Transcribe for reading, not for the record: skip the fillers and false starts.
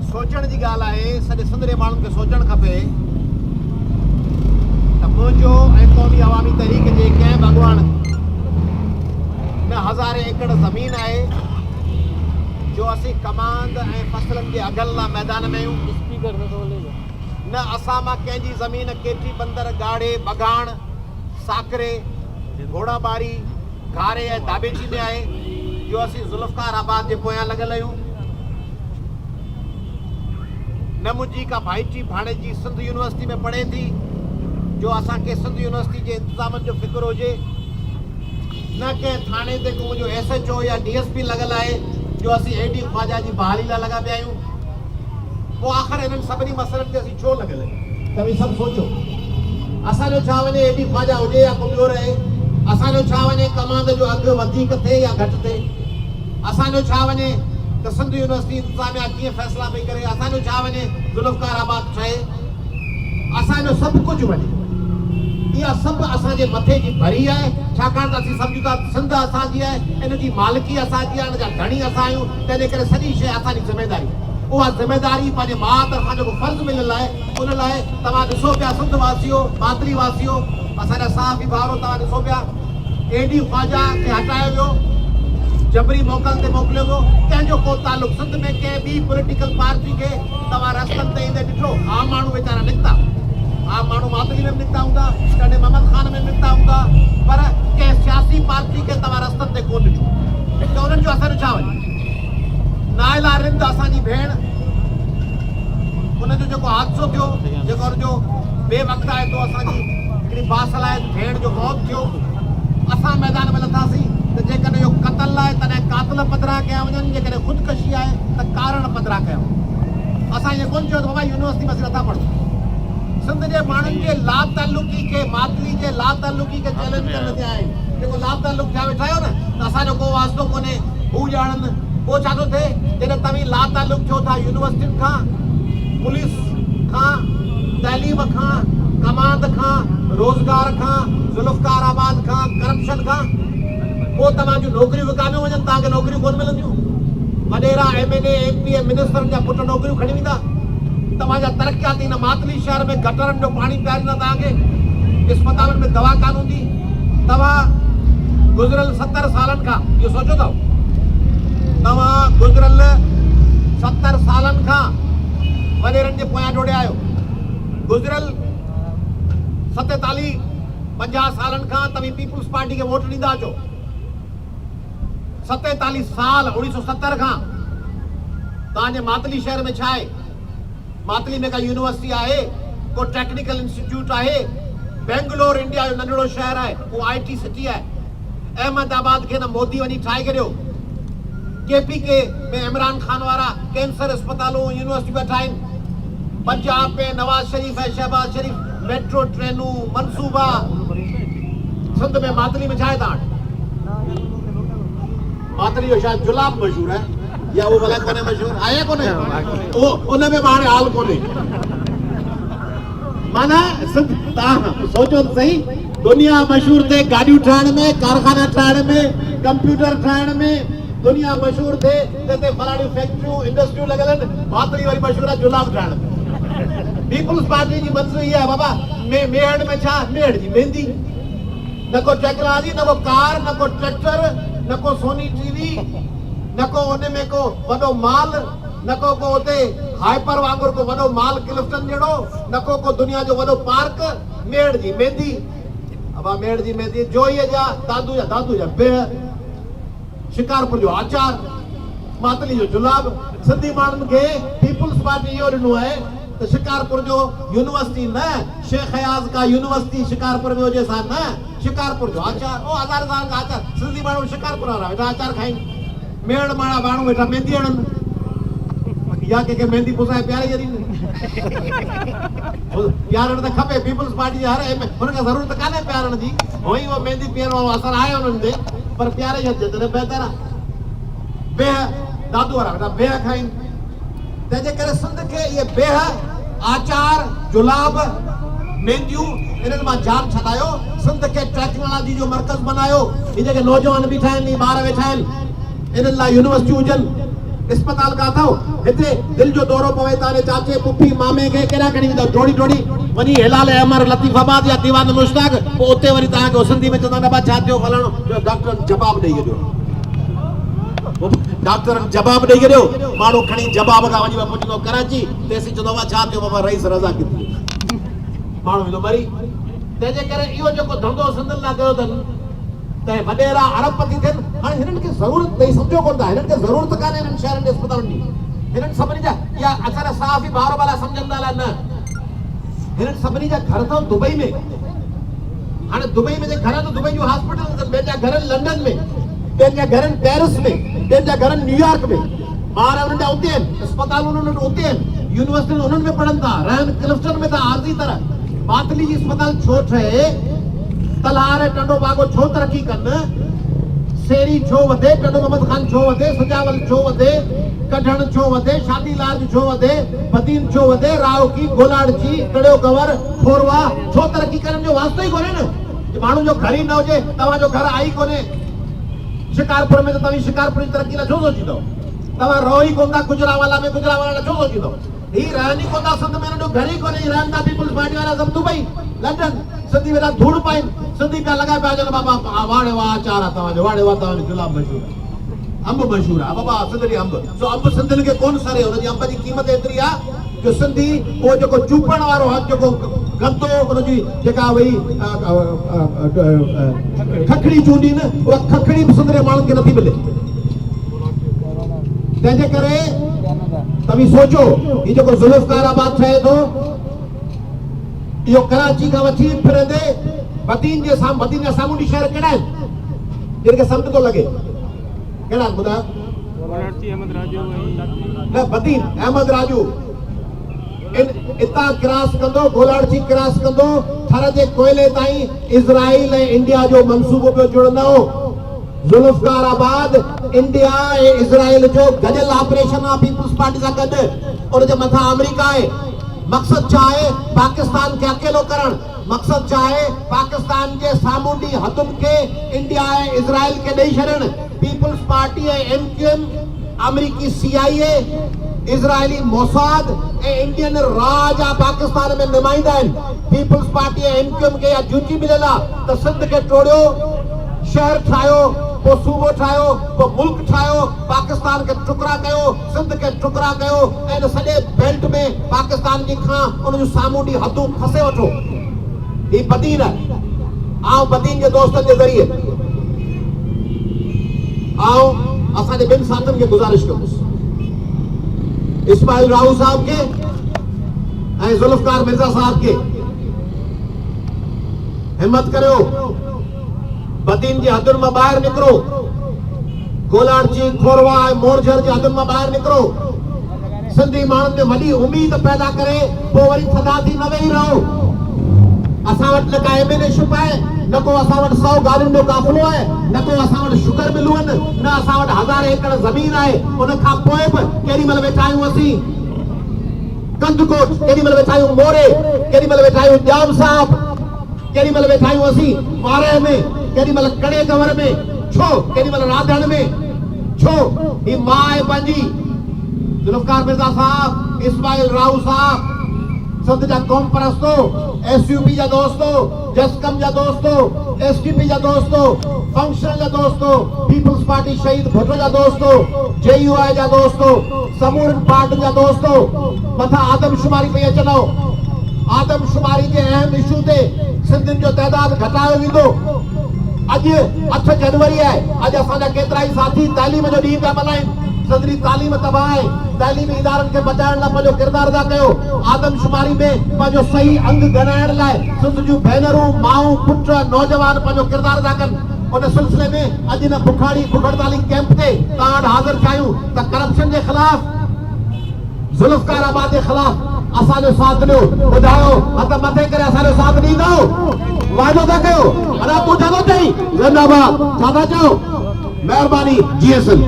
सोचण जी ॻाल्हि आहे, सॼे सिंध जे माण्हुनि खे सोचणु खपे त मुंहिंजो ऐं क़ौमी अवामी तहरीक जे कंहिं भॻवान में हज़ारे एकड़ ज़मीन आहे जो असीं कमांद ऐं फसलनि जे अघनि लाइ मैदान में आहियूं। न असां मां कंहिंजी ज़मीन केतिरी बंदर गाड़े बगाण साकरे घोड़ाबारी घारे ऐं दाबेची में आहे जो असीं ज़ुल्फ़कार आबाद जे पोयां लॻल आहियूं। न मुंहिंजी का भाईटी भाणेजी सिंध यूनिवर्सिटी में पढ़े थी जो असांखे सिंध यूनिवर्सिटी जे इंतिज़ामनि जो फ़िक्र हुजे, न कंहिं थाणे ते को मुंहिंजो SHO या DSP लॻल आहे जो असीं AD ख्वाजा जी बहाली लाइ लॻा पिया आहियूं। पोइ आख़िर इन्हनि सभिनी मसइलनि ते असीं छो लॻल आहियूं? तव्हां सभु सोचो, असांजो छा वञे AD ख्वाजा हुजे या को ॿियो रहे? असांजो छा वञे कमांद जो अघु वधीक थिए या घटि थिए? असांजो छा वञे त सिंध यूनिवर्सिटी इंतिज़ामिया कीअं फ़ैसिला पई करे? असांजो छा वञे ज़ुल्फ़कार आबाद ठहे? असांजो सभु कुझु वञे, इहा सभु असांजे मथे जी भरी आहे, छाकाणि त असीं सम्झूं था सिंध असांजी आहे, इन जी मालिकी असांजी आहे, इन जा धणी असां आहियूं, तंहिंजे करे सॼी शइ असांजी ज़िमेदारी। उहा ज़िमेदारी पंहिंजे माउ तरफ़ां जेको फ़र्ज़ु मिलियल आहे उन लाइ तव्हां ॾिसो पिया सिंध वासियो, मातरी वासियो, असांजा साहबी भाउरो तव्हां ॾिसो पिया AD ख्वाजा खे हटायो वियो, जबरी मोकल ते मोकिलियो वियो। कंहिंजो को तालुक सिंध में कंहिं ॿी पॉलिटिकल पार्टी खे तव्हां रस्तनि ते ईंदे ॾिठो? आम माण्हू वीचारा निकिता, आम माण्हू मातरी में निकिता हूंदा, कॾहिं मोहम्मद खान में निकिता हूंदा, पर कंहिं सियासी पार्टी खे तव्हां रस्तनि ते कोन ॾिठो। त उन्हनि जो असरु छा वञे? नाइला रिंद असांजी भेण, उनजो जेको हादसो थियो, जेको हुनजो बेवक़्तु आहे तो असांजी हिकिड़ी बासलायत भेण जो मौत थियो, असां मैदान में लथासीं त जेकॾहिं इहो क़तल आहे तॾहिं कातिल पधिरा कया वञनि, जेकॾहिं ख़ुदकशी आहे त कारण पधिरा कया वञनि। असां ईअं कोन चयो त बाबा यूनिवर्सिटी में असीं नथा पढ़ूं। सिंध जे माण्हुनि जे लातालुकी खे, मातरी जे लातालुकी खे चैलेंज करण ते आहे। जेको लातालुक थिया वेठा आहियो न, त असांजो को वास्तो कोन्हे, हू ॼाणनि। पोइ छा थो थिए जॾहिं तव्हीं लातालुक थियो था यूनिवर्सिटियुनि खां, पुलिस खां, तइलीम खां, कमांद खां, रोज़गार खां, ज़ुल्फ़कार आबाद खां, करप्शन खां, पोइ तव्हां जूं नौकरियूं विकामियूं वञनि, तव्हांखे नौकरियूं कोन मिलंदियूं। वॾेरा MLA MP मिनिस्टरनि जा पुट नौकरियूं खणी वेंदा। तव्हांजा तरक़ियाती न मातली शहर में गटरनि जो पाणी पीआरींदा तव्हांखे, इस्पतालनि में दवा कान हूंदी। तव्हां गुज़िरियल 70 सालनि खां इहो सोचो अथव, तव्हां गुज़िरियल 70 सालनि खां वॾेरनि जे पोयां जोड़िया आहियो। गुज़िरियल 47-50 सालनि खां तव्हीं पीपुल्स पार्टी खे वोट ॾींदा अचो। 47 साल 1970 खां तव्हांजे मातली शहर में छा आहे? मातली में का यूनिवर्सिटी आहे, को टेक्निकल इंस्टीट्यूट आहे? बेंगलोर इंडिया जो नंढड़ो शहर आहे, वो IT सिटी आहे। अहमदाबाद खे न मोदी वञी ठाहे छॾियो। KPK में इमरान खान वारा कैंसर अस्पतालूं यूनिवर्सिटी में ठाहिनि। पंजाब में नवाज शरीफ ऐं शहबाज शरीफ मेट्रो ट्रेनूं मनसूबा। सिंध में मातली में छा आहे तव्हां वटि? मातली जो शायदि जुलाब मशहूर है या वो भला कोने मशहूर आहे कोने? वो उन में हाणे हाल कोने। माना तव्हां सोचो त सही, दुनिया मशहूर थे गाड़ियूं ठाहिण में, कारखाना ठाहिण में, कंप्यूटर ठाहिण में, दुनिया मशहूर थे ते फलाणियूं फैक्ट्रियूं इंडस्ट्रियूं लॻल आहिनि। मातली वरी मशहूर आहे जुलाब ठाहिण में। पीपुल्स पार्टी जी मंज़ूरी इहा आहे बाबा, मेहड़ में छा? मेहड़ जी मेहंदी। न को टेक्नोलॉजी, न को कार, न को ट्रैक्टर, न को सोनी TV, न को उन में को वॾो माल, न को उते हाइपर वांगुरु को वॾो माल क्लिफ्टन जहिड़ो, न को दुनिया जो वॾो पार्क। मेहड़ जी मेहंदी, अब मेहड़ जी मेहंदी, जोईअ जा दादू जा बेह, शिकारपुर जो आचार, मातली जो जुलाब। सिंधी माण्हुनि खे पीपुल्स पार्टी इहो ॾिनो आहे त शिकारपुर जो यूनिवर्सिटी न, शेख हयाज़ का यूनिवर्सिटी शिकारपुर में हुजे सा न, शिकारपुर जो आचार। ओ हज़ार साल का आचार। सिंधी माण्हू शिकारपुर वारा वेठा आचार खाइनि, मेहड़ माण्हू माण्हू वेठा मेहंदी हणनि, या कंहिंखे मेहंदी पुसाए प्यारे छॾीनि। प्यारण त खपे पीपुल्स पार्टी जे हर हुनखे ज़रूरत कान्हे प्यारण जी, हुअं ई उहो मेहंदी पीअण वारो असरु आहे हुननि ते, पर प्यारे छॾिजे तॾहिं बहितर आहे। बेह दादू वारा वेठा बेह खाइनि। तंहिंजे करे सिंध खे इहे बेह, आचार, जुलाब, मेहंदियूं, इन्हनि मां जान छॾायो। सिंध खे टेक्नोलॉजी जो मर्कज़ बनायो। ही जेके नौजवान बीठा आहिनि, ॿार वेठा आहिनि, इन लाइ यूनिवर्सिटी हुजनि, अस्पताल का अथव। हिते दिल जो दौरो पवे ताने चाचे पुफी मामे के केड़ा खणी वेंदो टोड़ी टोड़ी वनी हिलाल अमर लतीफाबाद या दीवान मुश्ताक पोइ उते वरी तव्हांखे सिंधी में चवंदा न छा थियो फलाणो डॉक्टर जवाब ॾेई छॾियो, डॉक्टर जवाब ॾेई छॾियो, माण्हू खणी जवाब खां वञी पुछंदो कराची तेसी चवंदो आहे छा थियो बाबा रईस रज़ा किथे, माण्हू वेंदो मरी। तंहिंजे करे इहो जेको धंधो सिंधियुनि लाइ कयो अथनि त वॾेरा अरबपति थियनि, हाणे हिननि खे ज़रूरत अथई, सम्झो कोन था, हिननि खे ज़रूरत कान्हे हिननि शहरनि जे अस्पतालनि जी, हिननि सभिनी जा या असांजा साफ़ ई ॿार वारा सम्झनि था न, हिननि सभिनी जा घर अथव दुबई में। हाणे दुबई में जे घर त दुबई जूं हॉस्पिटल अथनि, ॿियनि जा घर आहिनि लंडन में, ॿियनि जा घर आहिनि पेरिस में, ॿियनि जा घर आहिनि न्यूयॉर्क में, ॿार उन्हनि जा उते आहिनि, अस्पताल उन्हनि वटि उते आहिनि, यूनिवर्सिटियूं उन्हनि में पढ़नि था, रहनि क्लिफ्टन में था आरज़ी तरह। बाटली जी अस्पताल छो ठहे, तलहार टंडो बागो छो तरक्की कनि, सेरी छो वधे, टंडो मोहम्मद खान छो वधे, सजावल छो वधे, कढण छो वधे, शादी लाज छो वधे, बदीन छो वधे, रावकी गोलाड़ची कड़ियो कवर खोरवा छो तरक्की करण जो वास्तो ई कोन्हे न। माण्हू जो घर ई न हुजे, तव्हांजो घर आई कोन्हे शिकारपुर में, त तव्हां शिकारपुर जी तरक्की लाइ छो सोचींदो, तव्हां रहो ई कोन था गुजरावाला में, गुजरावाला लाइ छो सोचींदो, ही रहनि ई कोन था सिंध में, हिनजो घर ई कोन्हे, ही रहनि था पीपुल्स पार्टी वारा सभु दुबई लंडन, सिंधी वेला धूड़ पाइनि, सिंधी पिया लॻाए पिया अचनि बाबा वाड़े वाह अचार आहे तव्हांजो, वाड़े वाह तव्हांजो जुलाब मशहूरु आहे, अंब मशहूरु आहे बाबा सिंधड़ी अंब, सो अंब सिंधियुनि खे कोन सरे, हुनजी अंब जी क़ीमत एतिरी आहे जो सिंधी उहो जेको चूपण वारो हथ जेको गंदो हुनजी जेका भई खखड़ी चूंडी न, उहा खखड़ी बि सिंधड़े माण्हुनि खे नथी मिले। तंहिंजे करे तव्हां सोचो ही जेको ज़ुल्फ़कार आबाद ठहे थो, इहो कराची खां वठी फिरंदे बदीन जे सामुंडी शहर कहिड़ा आहिनि जिन खे सम्झ थो लॻे, कहिड़ा आहिनि ॿुधायो? न बदीन अहमद राजू इतां क्रॉस कंदो, गोलाड़ची क्रॉस कंदो, थर जे कोयले ताईं इज़राइल ऐं इंडिया जो मंसूबो पियो जुड़ंदो। ज़ुल्फ़कार आबाद इंडिया ऐं इज़राइल जो गॾियल ऑपरेशन आहे पीपुल्स पार्टी सां गॾु, उनजे मथां अमेरिका आहे। मक़सद छा आहे? पाकिस्तान खे अकेलो करण। मक़सद छा आहे? पाकिस्तान जे सामुंडी हदुनि खे इंडिया ऐं इज़राइल खे ॾेई छॾण। पीपुल्स पार्टी ऐं एमक्यूएम, अमेरिकी CIA, इज़राइली मोसाद ऐं इंडियन राज आहे पाकिस्तान में नुमाइंदा आहिनि। पीपुल्स पार्टी ऐं एमक्यूएम खे इहा जूची मिलियल आहे त सिंध खे टोड़ियो, शहर ठाहियो, पोइ सूबो ठाहियो, पोइ मुल्क ठाहियो, पाकिस्तान खे टुकड़ा कयो, सिंध खे टुकड़ा कयो ऐं इन सॼे बेल्ट में पाकिस्तान जी खां उन जूं सामुंडी हदूं खसे वठो। ही बदीन आहे। आउं बदीन जे दोस्तनि जे ज़रिए आउं असांजे ॿिनि साथियुनि खे गुज़ारिश कंदुसि, इस्माइल राहू साहब के ऐं ज़ुल्फ़कार मिर्ज़ा साहब के, हिम्मत करियो, बदीन जी हदुनि मां ॿाहिरि निकिरो, गोलाड़ची खोरवा ऐं मोरझर जी हदुनि मां ॿाहिरि निकिरो, सिंधी माण्हुनि में वॾी उमीद पैदा करे पोइ वरी थधा थी न वेही रहो। असां वटि न का एमिनेशिप आहे, न को असां वटि 100 गाॾियुनि जो काफ़िलो आहे, न को असां वटि शुगर मिलूं आहिनि, न असां वटि 1000 एकड़ ज़मीन आहे। उन खां पोइ बि केॾी महिल वेठा आहियूं असीं कंदकोट, केॾी महिल वेठा आहियूं मोरे, केॾी महिल वेठा आहियूं ॼाम साहब, केॾी महिल वेठा आहियूं असीं पारे में, केॾी महिल कड़े कंवर में, छो केॾी महिल राधण में, छो ही मां आहे पंहिंजी। ज़ुल्फ़कार मिर्ज़ा साहब, इस्माइल राहू साहब, सिंध जा क़ौम परस्तो, SUP जा दोस्तो, जसकम जा दोस्तो, STP जा दोस्तो, फंक्शन जा दोस्तो, पीपुल्स पार्टी शहीद भुट्टो जा दोस्तो, JUI जा दोस्तो, समूरनि पार्टियुनि जा दोस्तो, मथां आदमशुमारी पई अचनो। आदमशुमारी जे अहम इशू ते सिंधियुनि जो तइदाद घटायो वेंदो। अॼु 8 जनवरी आहे, अॼु असांजा केतिरा ई साथी तालीम जो ॾींहुं पिया मल्हाइनि। सिंधी तालीम तबाह आहे, तालीमी इदारनि खे बचाइण लाइ पंहिंजो किरदारु अदा कयो। आदमशुमारी में पंहिंजो सही अंग ॻणाइण लाइ सिंध जूं भेनरूं, माऊं, पुट, नौजवान पंहिंजो किरदारु अदा कनि। उन सिलसिले में अॼु न बुखाड़ी हड़ताली कैंप ते तव्हां वटि हाज़िर थिया आहियूं त करप्शन जे ख़िलाफ़, ज़ुल्फ़कार आबाद जे ख़िलाफ़ असांजो साथ ॾियो। ॿुधायो हथ मथे करे असांजो साथ ॾींदो? वाइदो था कयो? अञा तूं छा थो चई? ज़िंदाबाद। छा था चओ? महिरबानी। GSL।